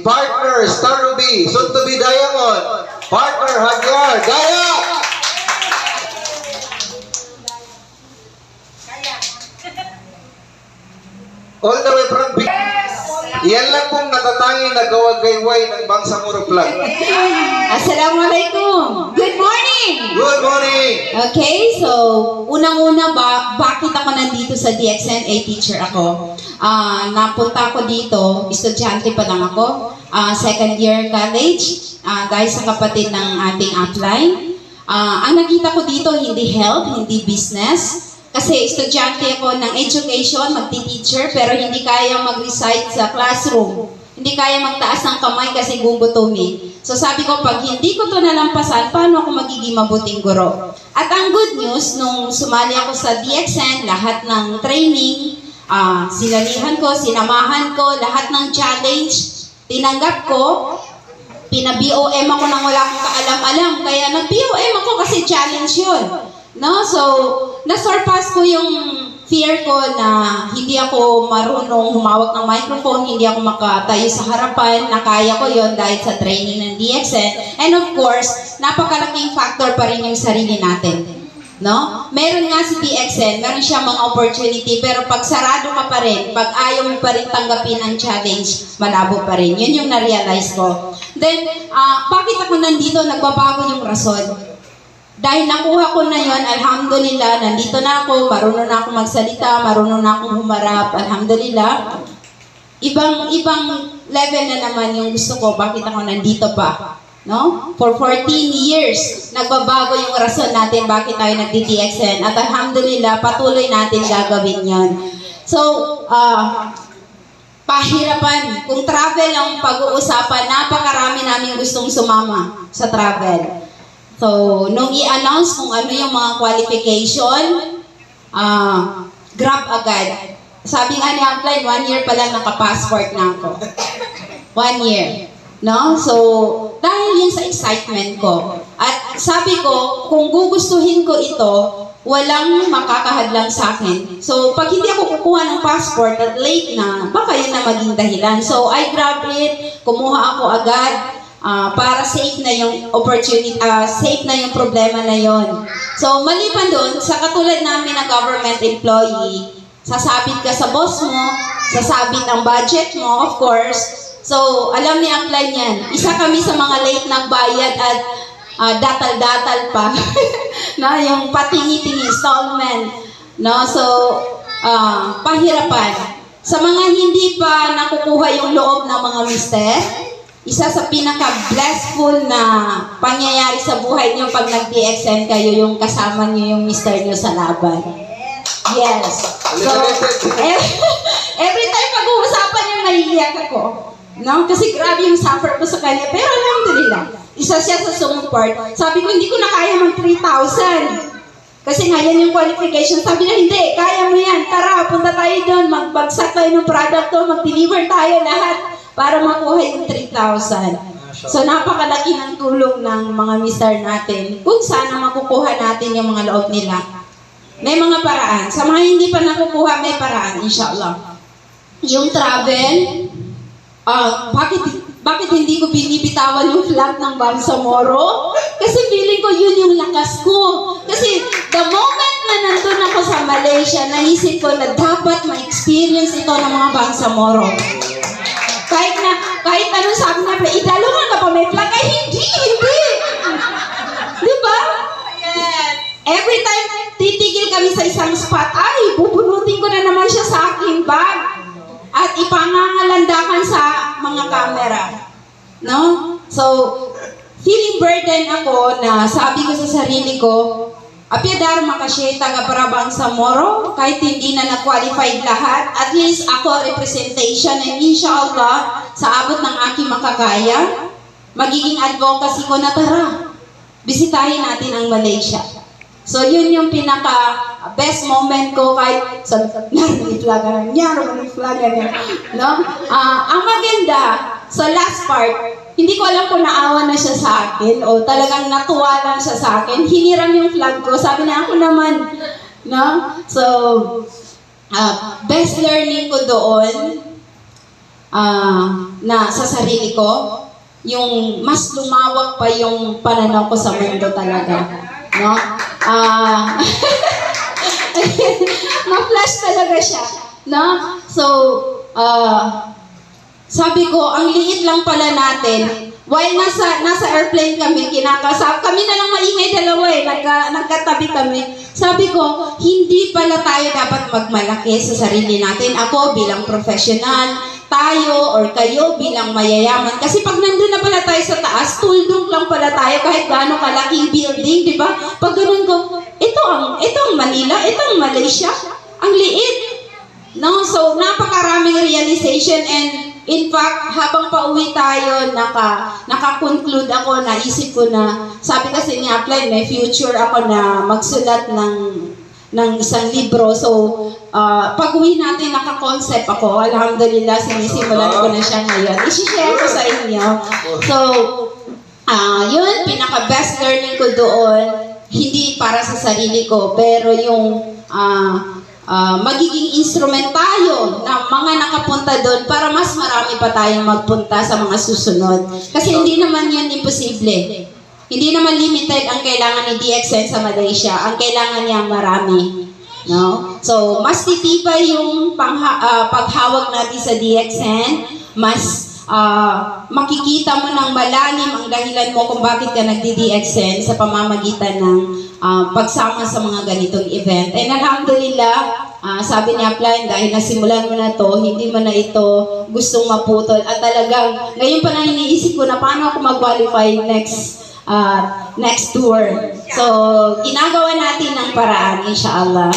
Partner, Star Ruby, soon to be Diamond. Partner, Hagyar, Gaya! All the way from Big. Yan lang pong natatanging nagawagayway ng Bangsamoro Flag. Assalamualaikum. Good morning. Good morning! Okay, so unang-una bakit ako nandito sa DXNA teacher ako? Napunta ako dito, estudyante pa lang ako, second year college, dahil sa kapatid ng ating upline. Ang nakita ko dito, hindi health, hindi business. Kasi estudyante ako ng education, magti-teacher, pero hindi kaya mag-recite sa classroom. Hindi kaya magtaas ng kamay kasi gugutumin. So sabi ko, pag hindi ko to nalampasan, paano ako magiging mabuting guro? At ang good news, nung sumali ako sa DXN, lahat ng training, sinalihan ko, sinamahan ko, lahat ng challenge, tinanggap ko, pina-BOM ako nang wala akong kaalam-alam. Kaya nag-BOM ako kasi challenge yun. No? So, na-surpass ko yung fear ko na hindi ako marunong humawak ng microphone, hindi ako makatayo sa harapan, nakaya ko yon dahil sa training ng DXN. And of course, napakalaking factor pa rin yung sarili natin. No? Meron nga si DXN, meron siya mga opportunity, pero pag sarado ka pa rin, pag ayaw mo pa rin tanggapin ang challenge, malabo pa rin. Yun yung na-realize ko. Then, bakit ako nandito? Nagbabago yung rason. Dahil nakuha ko na yon, alhamdulillah, nandito na ako, marunong na ako magsalita, marunong na akong humarap, alhamdulillah. Ibang level na naman yung gusto ko, bakit ako nandito pa. No? For 14 years, nagbabago yung rason natin bakit tayo nagdi-DXN. At alhamdulillah, patuloy natin gagawin yon. So, pahirapan. Kung travel ang pag-uusapan, napakarami namin gustong sumama sa travel. So, nung i-announce kung ano yung mga qualification, grab agad. Sabi nga ni Upline, 1 year pa lang naka-passport na ako. 1 year. No? So, dahil yun sa excitement ko. At sabi ko, kung gugustuhin ko ito, walang makakahadlang sa akin. So, pag hindi ako kukuha ng passport at late na, baka yun na maging dahilan. So, I grabbed it, kumuha ako agad, para safe na yung opportunity, safe na yung problema na yon. So, maliban doon, sa katulad namin na government employee, sasabit ka sa boss mo, sasabit ang budget mo, of course. So, alam ni Upline yan. Isa kami sa mga late nagbayad at datal-datal pa. na yung patingi-tingi, installment. No? So, pahirapan. Sa mga hindi pa nakukuha yung loob ng mga mister, isa sa pinaka-blessful na pangyayari sa buhay niyo pag nag-DXN kayo, yung kasama niyo yung mister niyo sa laban. Yes. So, every time pag-uusapan yung naiiyak ako. No? Kasi grabe yung suffer ko sa kanya. Pero alhamdulillah, isa siya sa sumuport. Sabi ko, hindi ko na kaya mag 3,000. Kasi nga yan yung qualification. Sabi na, hindi, kaya mo yan. Tara, punta tayo doon. Magbagsak tayo ng product to. Mag-deliver tayo lahat para makuha yung 3,000. So, napakalaki ng tulong ng mga mister natin kung sana makukuha natin yung mga loob nila. May mga paraan. Sa mga hindi pa nakukuha, may paraan, inshallah. Yung travel, bakit hindi ko binibitawan yung flag ng Bangsamoro? Kasi feeling ko yun yung lakas ko. Kasi the moment na nandun ako sa Malaysia, naisip ko na dapat ma-experience ito ng mga Bangsamoro. Kahit anong sabi na, idalungan ka pa may flag, ay hindi! Di ba? Yes. Every time titigil kami sa isang spot, ay, bubunutin ko na naman siya sa aking bag. At ipangangalandakan sa mga camera. No? So, feeling burden ako na sabi ko sa sarili ko, Apya Dharma kasi taga Bangsamoro, kahit hindi na na-qualified lahat, at least ako representation, and inshallah, sa abot ng aking makakaya, magiging advocacy ko na tara, bisitahin natin ang Malaysia. So, yun yung pinaka-best moment ko kahit sa flag no? Ang maganda, sa last part, hindi ko alam kung naawa na siya sa akin o talagang natuwa lang siya sa akin. Hiniram yung flag ko. Sabi na ako naman, no? So, best learning ko doon, na sa sarili ko, yung mas lumawak pa yung pananaw ko sa mundo talaga. No? Ma-flash talaga siya. No? So, sabi ko, ang liit lang pala natin. While nasa airplane kami, kami na lang maingay dalawa nagkatabi kami. Sabi ko, hindi pala tayo dapat magmalaki sa sarili natin. Ako bilang professional, tayo or kayo bilang mayayaman. Kasi pag nandun na pala tayo sa taas, tuldok lang pala tayo kahit gaano kalaking building, di ba? Pag ganun ko, ito ang Manila, ito ang Malaysia, ang liit. No? So, napakaraming realization and in fact, habang pauwi tayo, naka-conclude ako, naisip ko na, sabi kasi ni Apply, may future ako na magsulat ng isang libro. So, pag uwi natin, naka-concept ako. Alhamdulillah, sinisimulan ko na siya ngayon. I-share ko sa inyo. So, yun, pinaka-best learning ko doon, hindi para sa sarili ko, pero yung magiging instrument tayo na mga nakapunta doon para mas marami pa tayong magpunta sa mga susunod. Kasi hindi naman yan imposible. Hindi naman limited ang kailangan ni DXN sa Malaysia. Ang kailangan niya marami. No? So, mas titibay yung paghawak natin sa DXN. Mas makikita mo ng malalim ang dahilan mo kung bakit ka nagdi-DXN sa pamamagitan ng pagsama sa mga ganitong event. And alhamdulillah, sabi ni Apply, dahil nasimulan mo na to, hindi mo na ito gustong maputol. At talagang, ngayon pa na iniisip ko na paano ako mag-qualify next tour. So, ginagawa natin ng paraan, inshallah.